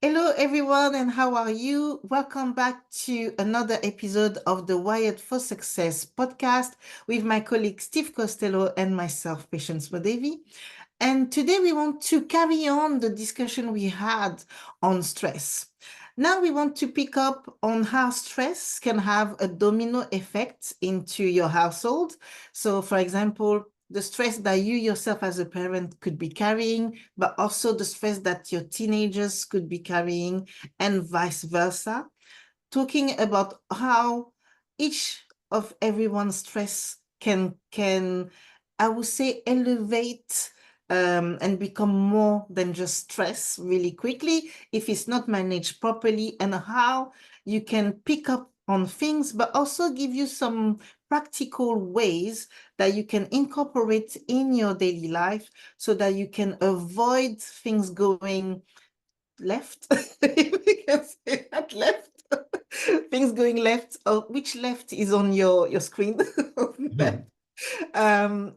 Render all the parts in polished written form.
Hello, everyone, and how are you? Welcome back to another episode of the Wired for Success podcast with my colleague Steve Costello and myself, Patience Modevi. And today we want to carry on the discussion we had on stress. Now we want to pick up on how stress can have a domino effect into your household. So, for example, the stress that you yourself as a parent could be carrying, but also the stress that your teenagers could be carrying, and vice versa. Talking about how each of everyone's stress can I would say elevate and become more than just stress really quickly if it's not managed properly, and how you can pick up on things, but also give you some practical ways that you can incorporate in your daily life so that you can avoid things going left. If we can say that, left. Things going left, or which left is on your screen. Left. And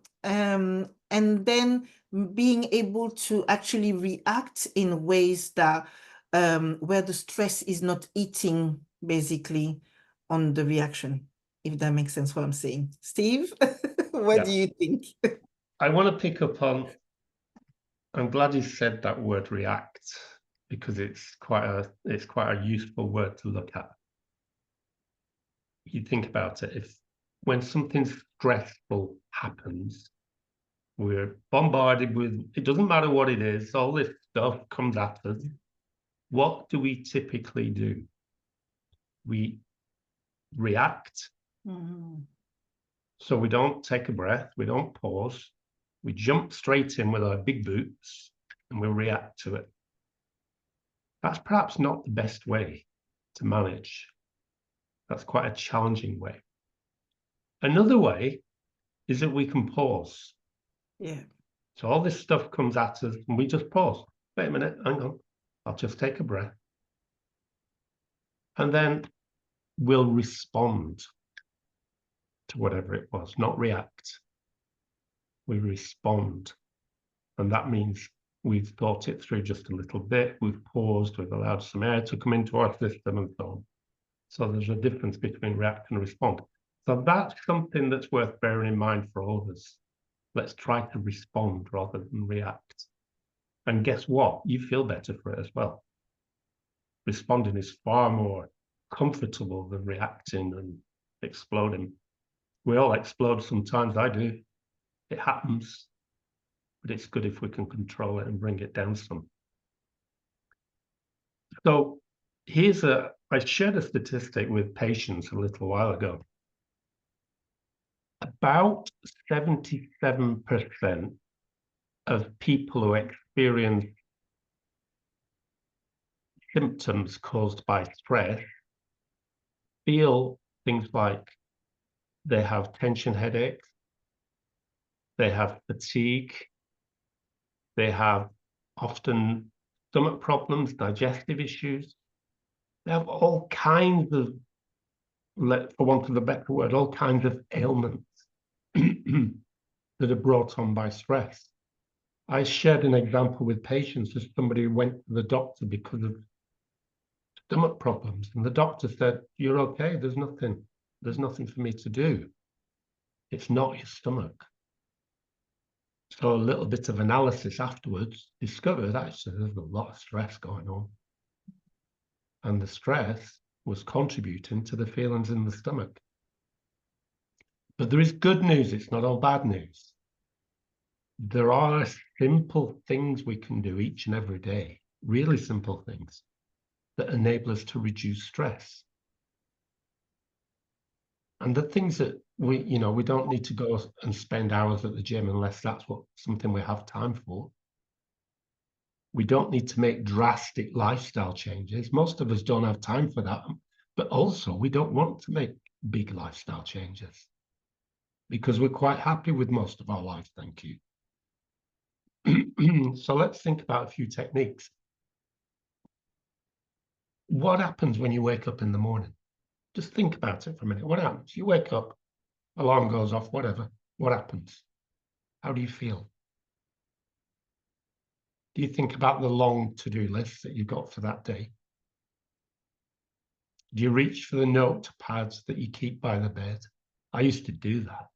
then being able to actually react in ways that where the stress is not eating basically on the reaction, if that makes sense what I'm saying. Steve, what do Yeah. you think? I want to pick up on, I'm glad you said that word react, because it's quite a useful word to look at. You think about it, when something stressful happens, we're bombarded with, it doesn't matter what it is, all this stuff comes at us. What do we typically do? We react. So we don't take a breath, we don't pause, we jump straight in with our big boots and we react to it. That's perhaps not the best way to manage. That's quite a challenging way. Another way is that we can pause. Yeah. So all this stuff comes at us and we just pause. Wait a minute, hang on. I'll just take a breath. And then we'll respond to whatever it was, not react. We respond. And that means we've thought it through just a little bit. We've paused, we've allowed some air to come into our system and so on. So there's a difference between react and respond. So that's something that's worth bearing in mind for all of us. Let's try to respond rather than react. And guess what? You feel better for it as well. Responding is far more comfortable than reacting and exploding. We all explode sometimes. I do. It happens. But it's good if we can control it and bring it down some. So I shared a statistic with patients a little while ago. About 77% of people who experience symptoms caused by stress feel things like they have tension headaches, they have fatigue, they have often stomach problems, digestive issues. They have all kinds of, for want of a better word, all kinds of ailments that are brought on by stress. I shared an example with patients of somebody who went to the doctor because of stomach problems, and the doctor said, "You're okay. There's nothing for me to do. It's not your stomach." So a little bit of analysis afterwards discovered actually there's a lot of stress going on, and the stress was contributing to the feelings in the stomach. But there is good news. It's not all bad news. There are simple things we can do each and every day, really simple things that enable us to reduce stress. And the things that we don't need to go and spend hours at the gym unless that's something we have time for. We don't need to make drastic lifestyle changes. Most of us don't have time for that. But also, we don't want to make big lifestyle changes because we're quite happy with most of our life, thank you. So let's think about a few techniques. What happens when you wake up in the morning? Just think about it for a minute. What happens? You wake up, alarm goes off, whatever. What happens? How do you feel? Do you think about the long to-do list that you've got for that day? Do you reach for the notepads that you keep by the bed? I used to do that.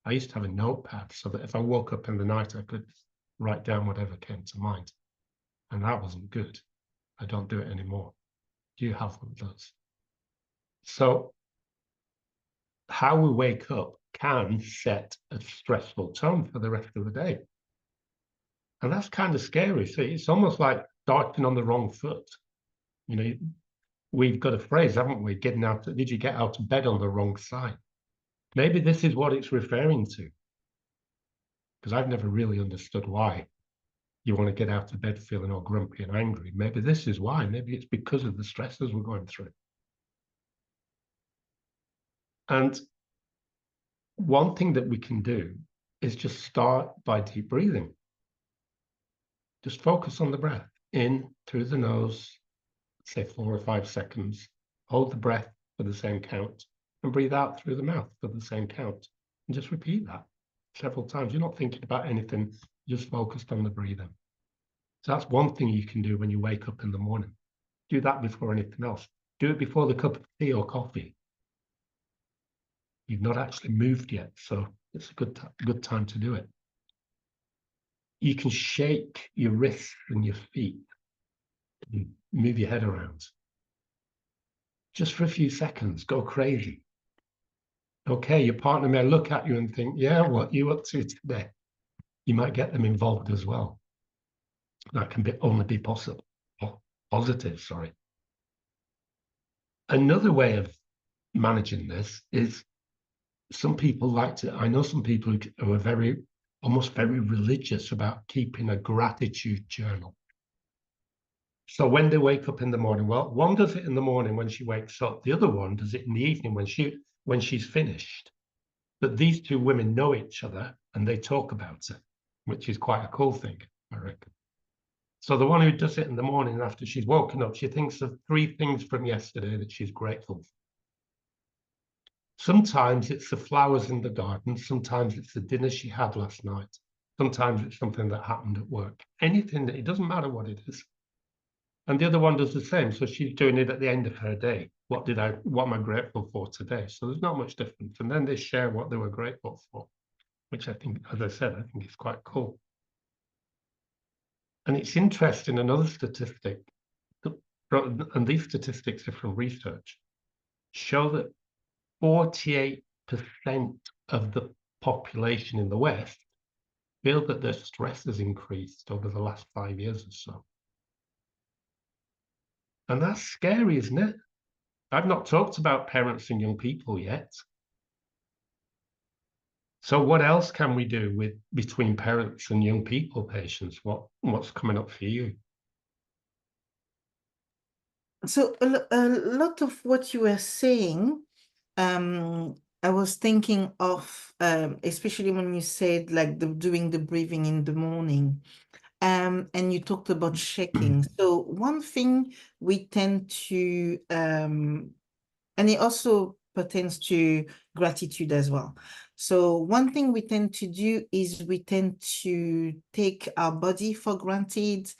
I used to have a notepad so that if I woke up in the night, I could write down whatever came to mind. And that wasn't good. I don't do it anymore. Do you have one of those? So how we wake up can set a stressful tone for the rest of the day. And that's kind of scary. See, it's almost like starting on the wrong foot. You know, we've got a phrase, haven't we? Did you get out of bed on the wrong side? Maybe this is what it's referring to. Because I've never really understood why you want to get out of bed feeling all grumpy and angry. Maybe this is why. Maybe it's because of the stresses we're going through. And one thing that we can do is just start by deep breathing. Just focus on the breath. In through the nose, say 4 or 5 seconds. Hold the breath for the same count and breathe out through the mouth for the same count. And just repeat that several times. You're not thinking about anything, just focused on the breathing. So that's one thing you can do when you wake up in the morning. Do that before anything else. Do it before the cup of tea or coffee. You've not actually moved yet, so it's a good time to do it. You can shake your wrists and your feet and move your head around. Just for a few seconds, go crazy. Okay, your partner may look at you and think, yeah, what are you up to today? You might get them involved as well. That can only be possible. Positive, sorry. Another way of managing this is some people I know some people who are almost very religious about keeping a gratitude journal. So when they wake up in the morning, well, one does it in the morning when she wakes up. The other one does it in the evening when she's finished. But these two women know each other and they talk about it, which is quite a cool thing, I reckon. So the one who does it in the morning after she's woken up, she thinks of 3 things from yesterday that she's grateful for. Sometimes it's the flowers in the garden. Sometimes it's the dinner she had last night. Sometimes it's something that happened at work. Anything it doesn't matter what it is. And the other one does the same. So she's doing it at the end of her day. What am I grateful for today? So there's not much difference. And then they share what they were grateful for, which I think, as I said, I think is quite cool. And it's interesting, another statistic, and these statistics are from research, show that 48% of the population in the West feel that their stress has increased over the last 5 years or so. And that's scary, isn't it? I've not talked about parents and young people yet. So what else can we do between parents and young people, Patience? What's coming up for you? So a lot of what you were saying, I was thinking of, especially when you said like doing the breathing in the morning, and you talked about shaking. So one thing we tend to, and it also pertains to gratitude as well. So one thing we tend to do is we tend to take our body for granted,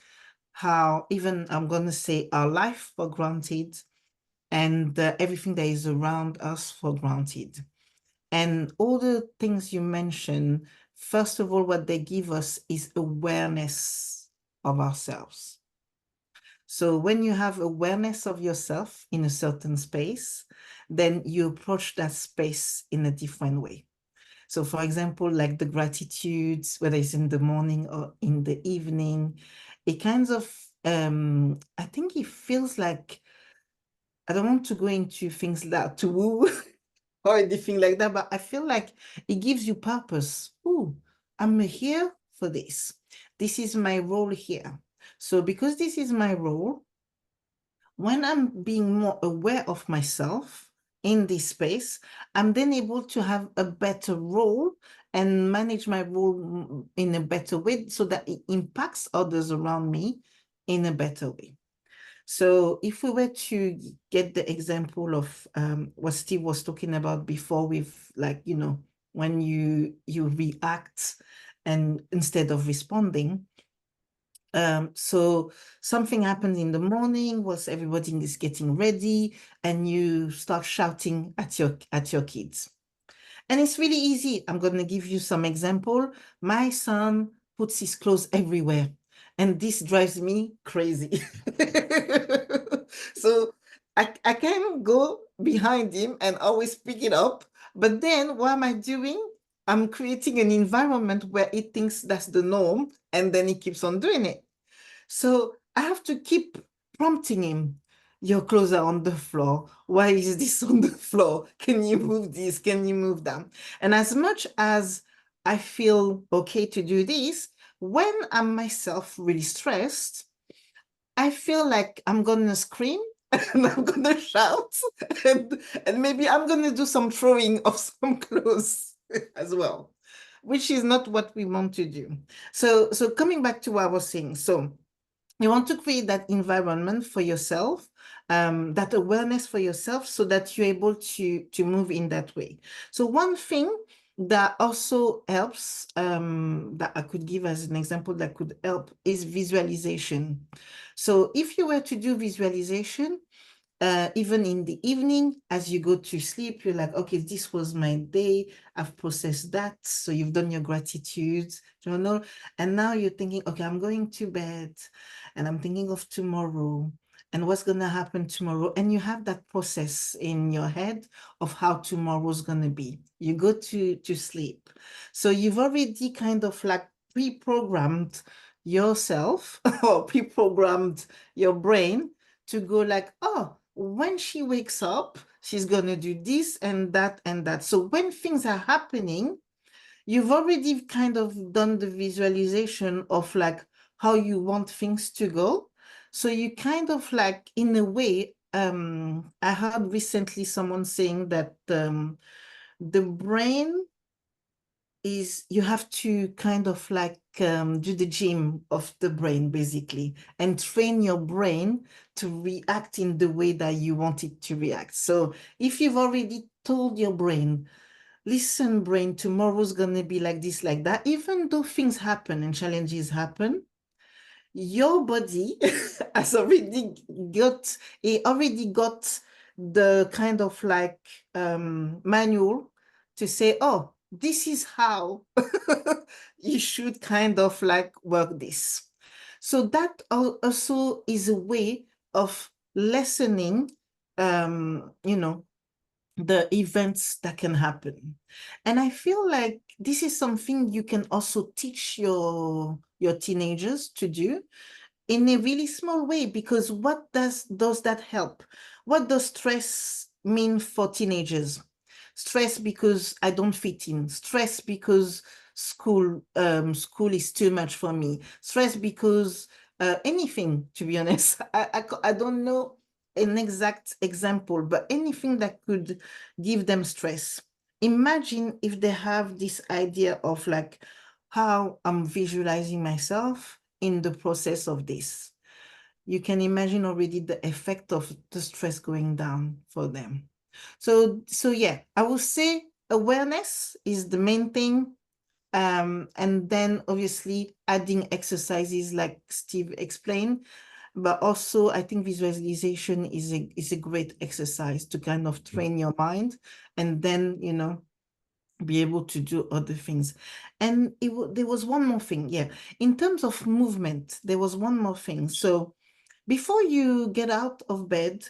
even I'm going to say our life for granted, and everything that is around us for granted. And all the things you mentioned, first of all, what they give us is awareness of ourselves. So when you have awareness of yourself in a certain space, then you approach that space in a different way. So for example, like the gratitudes, whether it's in the morning or in the evening, it kind of, I think it feels like, I don't want to go into things that to woo or anything like that, but I feel like it gives you purpose. Oh, I'm here for this. This is my role here. So because this is my role, when I'm being more aware of myself in this space, I'm then able to have a better role and manage my role in a better way so that it impacts others around me in a better way. So if we were to get the example of what Steve was talking about before with like, when you react and instead of responding, So something happens in the morning whilst everybody is getting ready, and you start shouting at your kids. And it's really easy. I'm going to give you some example. My son puts his clothes everywhere, and this drives me crazy. So I can go behind him and always pick it up. But then what am I doing? I'm creating an environment where he thinks that's the norm, and then he keeps on doing it. So I have to keep prompting him. Your clothes are on the floor. Why is this on the floor? Can you move this? Can you move that? And as much as I feel okay to do this, when I'm myself really stressed, I feel like I'm gonna scream and I'm gonna shout, and maybe I'm gonna do some throwing of some clothes as well, which is not what we want to do. So coming back to what I was saying, so you want to create that environment for yourself, that awareness for yourself, so that you're able to move in that way. So one thing that also helps, that I could give as an example that could help, is visualization. So if you were to do visualization, even in the evening, as you go to sleep, you're like, okay, this was my day. I've processed that. So you've done your gratitude journal. And now you're thinking, okay, I'm going to bed and I'm thinking of tomorrow and what's going to happen tomorrow. And you have that process in your head of how tomorrow's going to be. You go to sleep. So you've already kind of like pre-programmed yourself or pre-programmed your brain to go like, oh, when she wakes up, she's going to do this and that and that. So when things are happening, you've already kind of done the visualization of like how you want things to go. So you kind of like, in a way, I heard recently someone saying that the brain is, you have to kind of like do the gym of the brain basically, and train your brain to react in the way that you want it to react. So if you've already told your brain, listen, brain, tomorrow's gonna be like this, like that, even though things happen and challenges happen, your body has already got, it already got the kind of like manual to say, oh, this is how you should kind of like work this. So that also is a way of lessening, you know, the events that can happen. And I feel like this is something you can also teach your teenagers to do in a really small way, because what does that help? What does stress mean for teenagers? Stress because I don't fit in, stress because school is too much for me, stress because anything, to be honest. I don't know an exact example, but anything that could give them stress. Imagine if they have this idea of like how I'm visualizing myself in the process of this. You can imagine already the effect of the stress going down for them. So yeah, I would say awareness is the main thing. And then obviously adding exercises like Steve explained, but also I think visualization is a great exercise to kind of train your mind, and then, you know, be able to do other things. And there was one more thing, yeah. In terms of movement, there was one more thing. So before you get out of bed,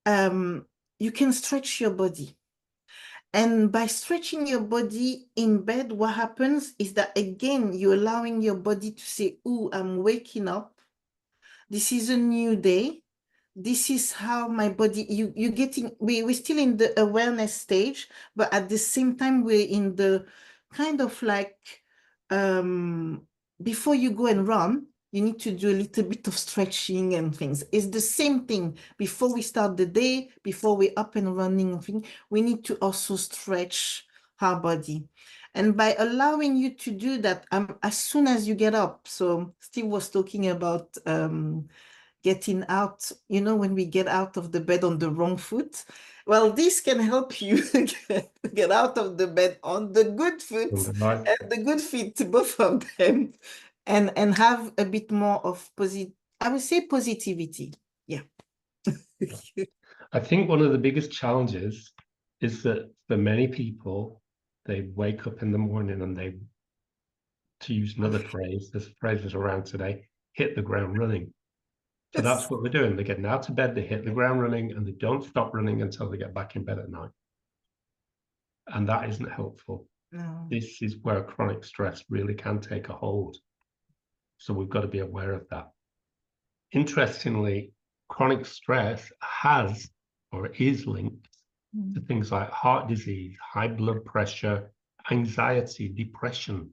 you can stretch your body. And by stretching your body in bed, what happens is that, again, you're allowing your body to say, "Ooh, I'm waking up. This is a new day. This is how my body," you're getting, we're still in the awareness stage, but at the same time, we're in the kind of like, before you go and run, you need to do a little bit of stretching and things. It's the same thing. Before we start the day, before we're up and running and things, we need to also stretch our body. And by allowing you to do that, as soon as you get up, so Steve was talking about getting out, you know, when we get out of the bed on the wrong foot. Well, this can help you get out of the bed on the good foot Right. and the good feet, both of them. and have a bit more of I would say positivity. Yeah. I think one of the biggest challenges is that for many people, they wake up in the morning and they, to use another phrase, there's phrases around today, hit the ground running. So that's what they're doing. They're getting out of bed, they hit the ground running, and they don't stop running until they get back in bed at night. And that isn't helpful. No. This is where chronic stress really can take a hold. So we've got to be aware of that. Interestingly, chronic stress has or is linked to things like heart disease, high blood pressure, anxiety, depression.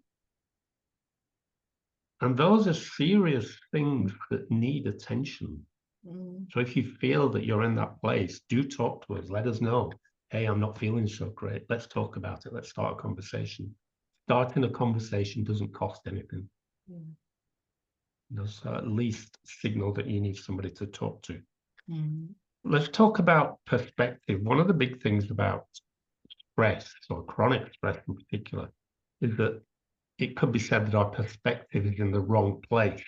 And those are serious things that need attention. So if you feel that you're in that place, do talk to us. Let us know. Hey, I'm not feeling so great. Let's talk about it. Let's start a conversation. Starting a conversation doesn't cost anything. So at least signal that you need somebody to talk to. Let's talk about perspective. One of the big things about stress, or chronic stress in particular, is that it could be said that our perspective is in the wrong place.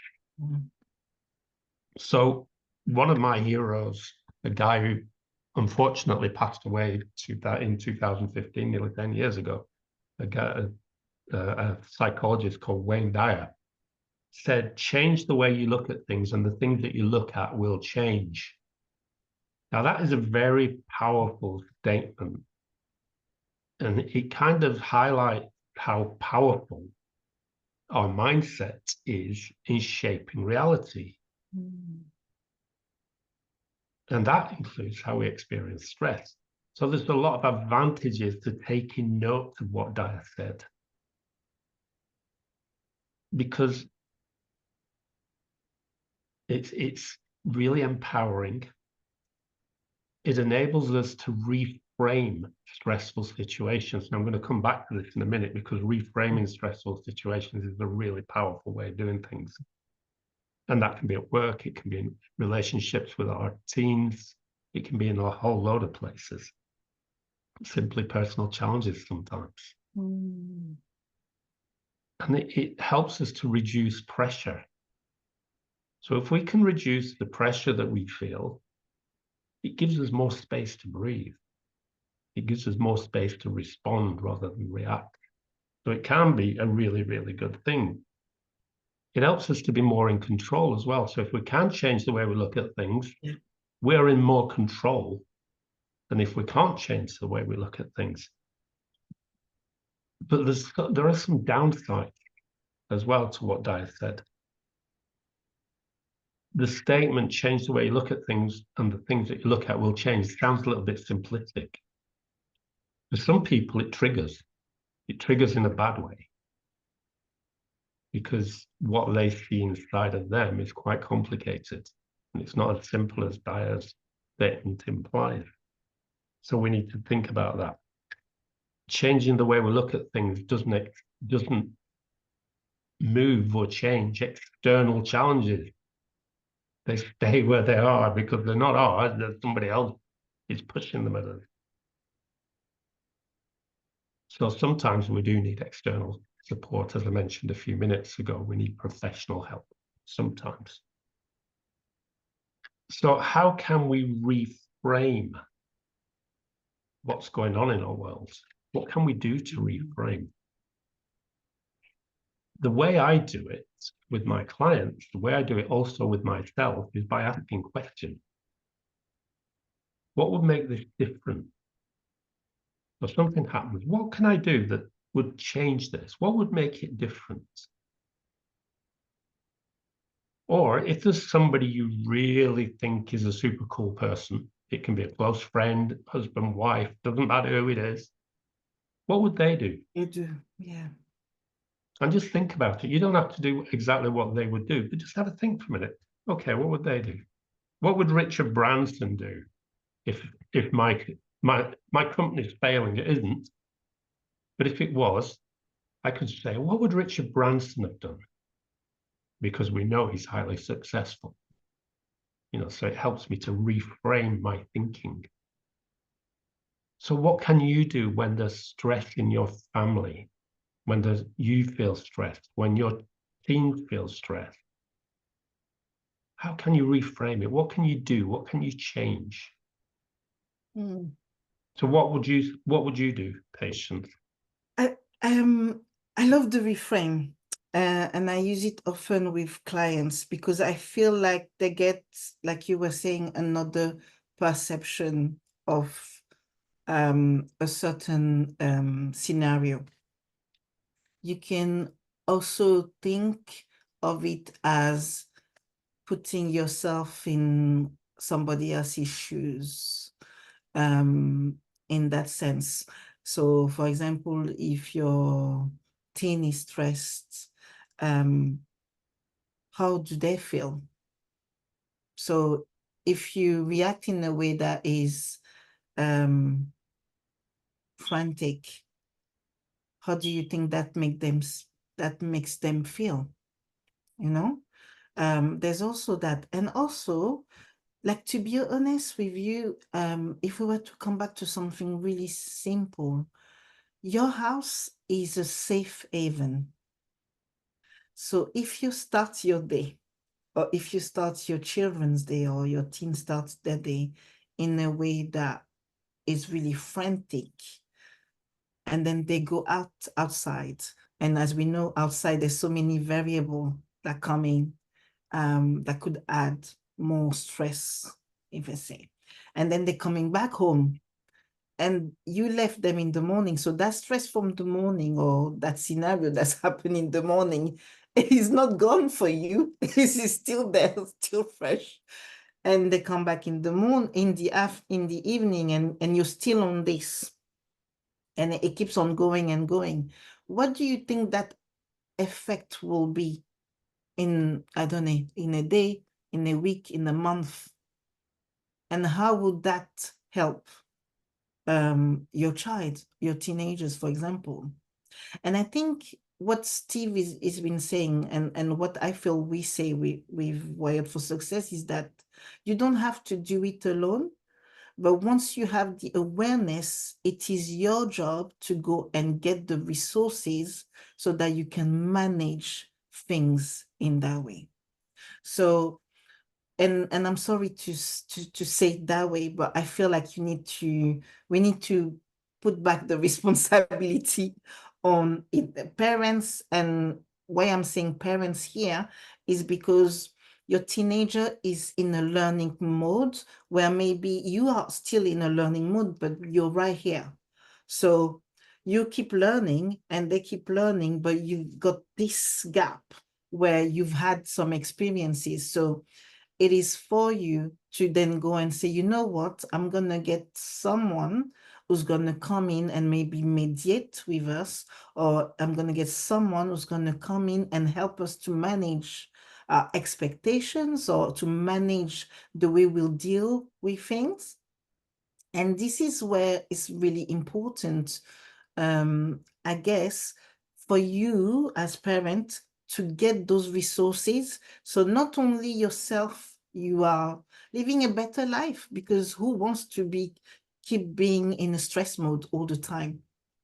So one of my heroes, a guy who unfortunately passed away in 2015, nearly 10 years ago, a psychologist called Wayne Dyer, said, change the way you look at things and the things that you look at will change. Now, that is a very powerful statement. And it kind of highlights how powerful our mindset is in shaping reality. And that includes how we experience stress. So there's a lot of advantages to taking note of what Dyer said. Because it's really empowering. It enables us to reframe stressful situations. And I'm going to come back to this in a minute, because reframing stressful situations is a really powerful way of doing things. And that can be at work, it can be in relationships with our teams, it can be in a whole load of places. Simply personal challenges sometimes. And it helps us to reduce pressure. So if we can reduce the pressure that we feel, it gives us more space to breathe. It gives us more space to respond rather than react. So it can be a really, really good thing. It helps us to be more in control as well. So if we can change the way we look at things, we're in more control than if we can't change the way we look at things. But there are some downsides as well to what Dyer said. The statement, change the way you look at things and the things that you look at will change, sounds a little bit simplistic. For some people, it triggers. It triggers in a bad way, because what they see inside of them is quite complicated. And it's not as simple as Dyer's statement implies. So we need to think about that. Changing the way we look at things doesn't move or change external challenges. They stay where they are because they're not ours, that somebody else is pushing them at us. So sometimes we do need external support. As I mentioned a few minutes ago, we need professional help sometimes. So how can we reframe what's going on in our world? What can we do to reframe? The way I do it with my clients, the way I do it also with myself, is by asking questions. What would make this different? So something happens. What can I do that would change this? What would make it different? Or if there's somebody you really think is a super cool person, it can be a close friend, husband, wife, doesn't matter who it is, what would they do? You do, yeah. And just think about it. You don't have to do exactly what they would do, but just have a think for a minute. Okay, what would they do? What would Richard Branson do if my company's failing? It isn't. But if it was, I could say, what would Richard Branson have done? Because we know he's highly successful. So it helps me to reframe my thinking. So what can you do when there's stress in your family? When you feel stressed, when your teens feel stressed, how can you reframe it? What can you do? What can you change? Mm. So what would you do, Patience? I I love the reframe, and I use it often with clients because I feel like they get, like you were saying, another perception of a certain scenario. You can also think of it as putting yourself in somebody else's shoes, in that sense. So, for example, if your teen is stressed, how do they feel? So, if you react in a way that is frantic, how do you think that makes them feel? You know, there's also that, and also, like, to be honest with you, if we were to come back to something really simple, your house is a safe haven. So if you start your day, or if you start your children's day, or your teen starts their day in a way that is really frantic, and then they go outside, and as we know, outside there's so many variables that come in, that could add more stress, if I say. And then they're coming back home, and you left them in the morning. So that stress from the morning, or that scenario that's happened in the morning, is not gone for you. This is still there, still fresh. And they come back in the in the evening, and you're still on this. And it keeps on going and going. What do you think that effect will be in, I don't know, in a day, in a week, in a month? And how would that help your child, your teenagers, for example? And I think what Steve is been saying, and what I feel we say with Wired for Success, is that you don't have to do it alone. But once you have the awareness, it is your job to go and get the resources so that you can manage things in that way. So, and I'm sorry to say it that way, but I feel like we need to put back the responsibility on it, the parents. And why I'm saying parents here is because your teenager is in a learning mode, where maybe you are still in a learning mode, but you're right here. So you keep learning and they keep learning, but you've got this gap where you've had some experiences. So it is for you to then go and say, you know what, I'm going to get someone who's going to come in and maybe mediate with us, or I'm going to get someone who's going to come in and help us to manage expectations, or to manage the way we'll deal with things. And this is where it's really important, I guess, for you as parent to get those resources. So not only yourself, you are living a better life, because who wants to keep being in a stress mode all the time?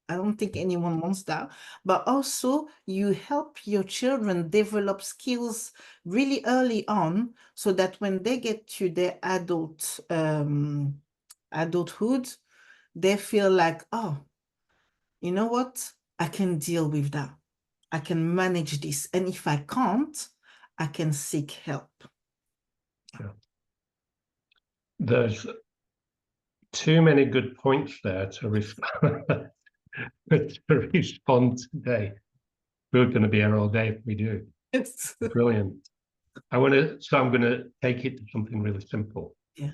I don't think anyone wants that. But also you help your children develop skills really early on, so that when they get to their adulthood, they feel like, oh, you know what? I can deal with that. I can manage this. And if I can't, I can seek help. Yeah. There's too many good points there to respond today. We're going to be here all day if we do. It's Brilliant. I'm going to take it to something really simple. Yeah.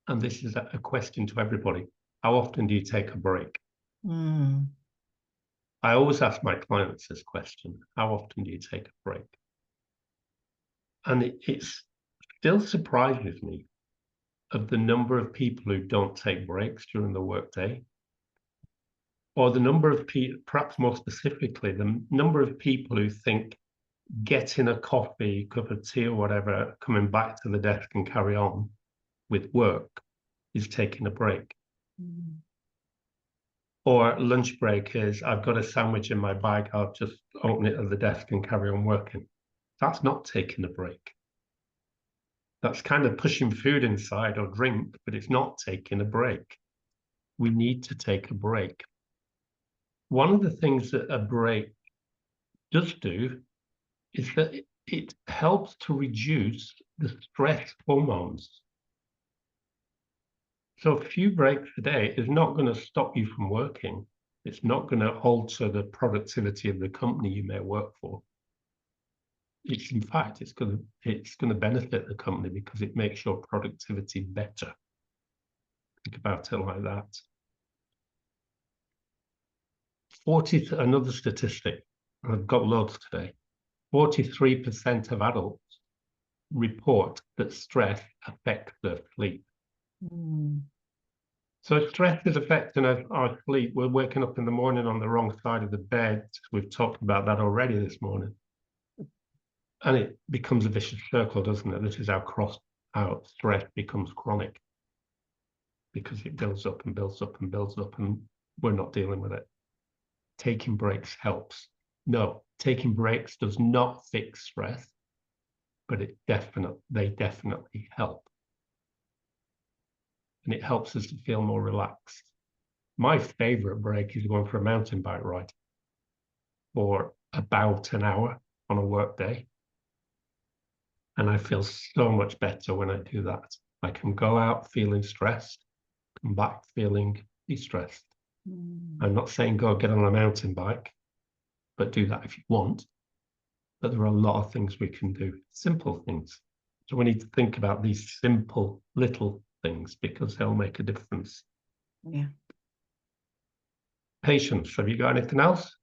And this is a question to everybody. How often do you take a break? I always ask my clients this question: how often do you take a break? And it still surprises me of the number of people who don't take breaks during the workday, or the number of people, perhaps more specifically, the number of people who think getting a coffee, cup of tea or whatever, coming back to the desk and carry on with work is taking a break. Or lunch break is, I've got a sandwich in my bag, I'll just open it at the desk and carry on working. That's not taking a break. That's kind of pushing food inside or drink, but it's not taking a break. We need to take a break. One of the things that a break does do is that it helps to reduce the stress hormones. So a few breaks a day is not going to stop you from working. It's not going to alter the productivity of the company you may work for. It's in fact, it's going to benefit the company because it makes your productivity better. Think about it like that. Another statistic, I've got loads today. 43% of adults report that stress affects their sleep. So stress is affecting our sleep. We're waking up in the morning on the wrong side of the bed. We've talked about that already this morning. And it becomes a vicious circle, doesn't it? This is how stress becomes chronic, because it builds up and builds up and builds up, and we're not dealing with it. Taking breaks helps. No, taking breaks does not fix stress, but they definitely help. And it helps us to feel more relaxed. My favorite break is going for a mountain bike ride for about an hour on a work day. And I feel so much better when I do that. I can go out feeling stressed, come back feeling de-stressed. I'm not saying go get on a mountain bike, but do that if you want. But there are a lot of things we can do, simple things. So we need to think about these simple little things because they'll make a difference. Yeah. Patience. Have you got anything else?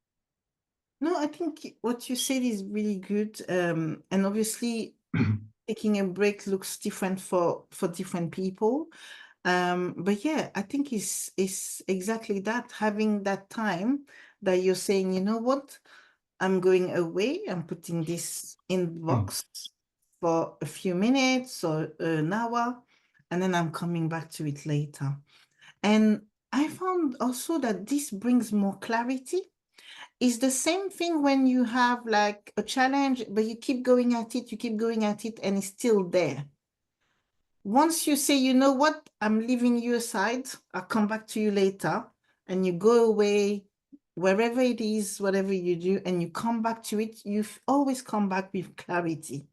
No, I think what you said is really good. And obviously, taking a break looks different for different people. But yeah, I think it's exactly that, having that time that you're saying, you know what, I'm going away, I'm putting this in the box for a few minutes or an hour, and then I'm coming back to it later. And I found also that this brings more clarity. It's the same thing when you have like a challenge, but you keep going at it, and it's still there. Once you say, you know what, I'm leaving you aside, I'll come back to you later, and you go away, wherever it is, whatever you do, and you come back to it, you've always come back with clarity.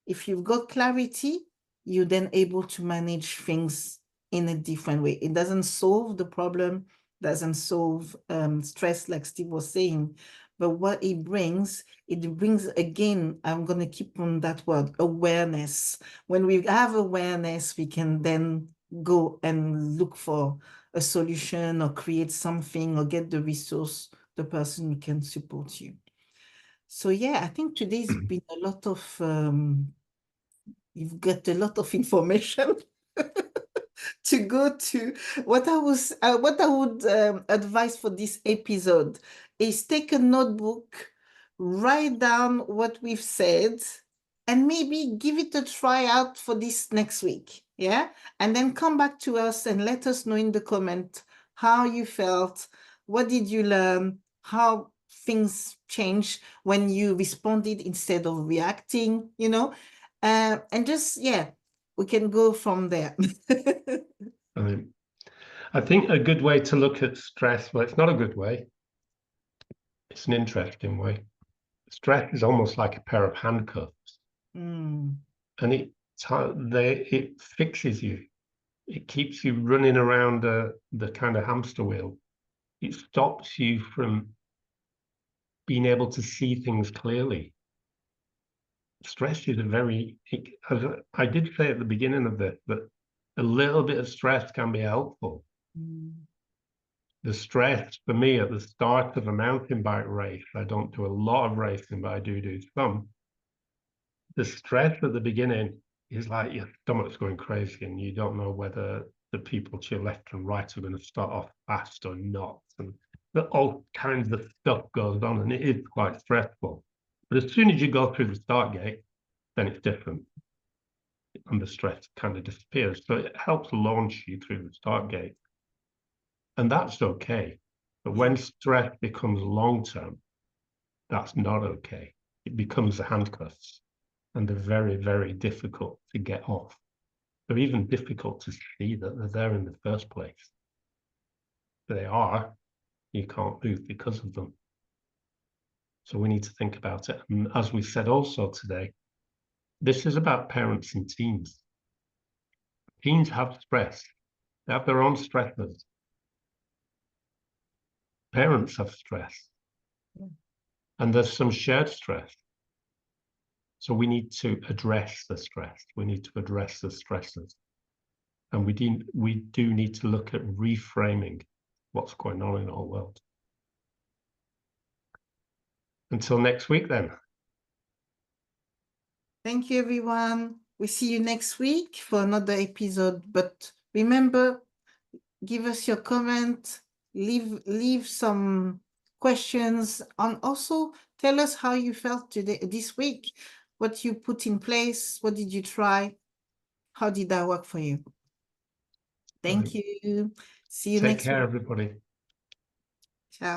If you've got clarity, you're then able to manage things in a different way. It doesn't solve the problem, doesn't solve stress, like Steve was saying, but what it brings again, I'm going to keep on that word, awareness. When we have awareness, we can then go and look for a solution or create something or get the resource, the person who can support you. So yeah, I think today's been a lot of, you've got a lot of information to go to. What I would advise for this episode is take a notebook, write down what we've said, and maybe give it a try out for this next week. Yeah. And then come back to us and let us know in the comment how you felt. What did you learn? How things changed when you responded instead of reacting, and just, yeah, we can go from there. I think a good way to look at stress, well, it's not a good way. It's an interesting way. Stress is almost like a pair of handcuffs. And it fixes you. It keeps you running around the kind of hamster wheel. It stops you from being able to see things clearly. Stress is I did say at the beginning of this, that a little bit of stress can be helpful. The stress for me at the start of a mountain bike race, I don't do a lot of racing, but I do some. The stress at the beginning is like your stomach's going crazy and you don't know whether the people to your left and right are going to start off fast or not. And all kinds of stuff goes on, and it is quite stressful. But as soon as you go through the start gate, then it's different. And the stress kind of disappears. So it helps launch you through the start gate. And that's okay. But when stress becomes long-term, that's not okay. It becomes the handcuffs, and they're very, very difficult to get off. They're even difficult to see that they're there in the first place. They are, you can't move because of them. So we need to think about it. And as we said also today, this is about parents and teens. Teens have stress. They have their own stressors. Parents have stress. And there's some shared stress. So we need to address the stress. We need to address the stressors. And we do need to look at reframing what's going on in our world. Until next week, then. Thank you, everyone. We see you next week for another episode. But remember, give us your comment, leave some questions, and also tell us how you felt this week, what you put in place, what did you try, how did that work for you? Thank you. See you Take next care, week. everybody. Ciao.